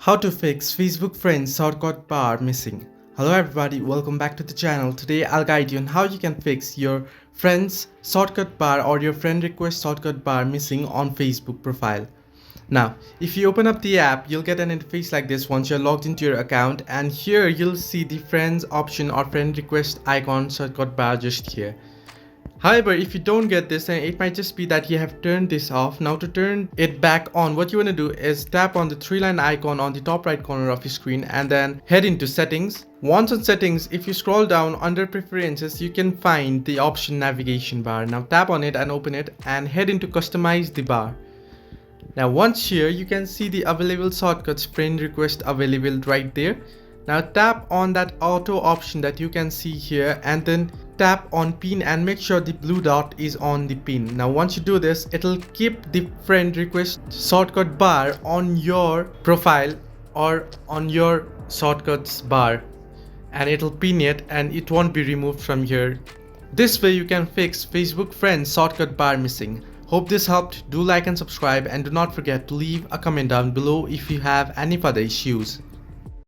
How to fix Facebook Friends shortcut bar missing. Hello everybody, welcome back to the channel. Today I'll guide you on how you can fix your friends shortcut bar or your friend request shortcut bar missing on Facebook profile. Now, if you open up the app, you'll get an interface like this once you're logged into your account, and here you'll see the friends option or friend request icon shortcut bar just here. However, if you don't get this, then it might just be that you have turned this off. Now to turn it back on, what you want to do is tap on the three-line icon on the top right corner of your screen and then head into settings. Once on settings, if you scroll down under preferences, you can find the option navigation bar. Now tap on it and open it and head into customize the bar. Now once here, you can see the available shortcuts friend request available right there. Now tap on that auto option that you can see here and then tap on pin and make sure the blue dot is on the pin. Now once you do this, it'll keep the friend request shortcut bar on your profile or on your shortcuts bar, and it'll pin it and it won't be removed from here. This way you can fix Facebook Friends shortcut bar missing. Hope this helped. Do like and subscribe, and do not forget to leave a comment down below if you have any further issues.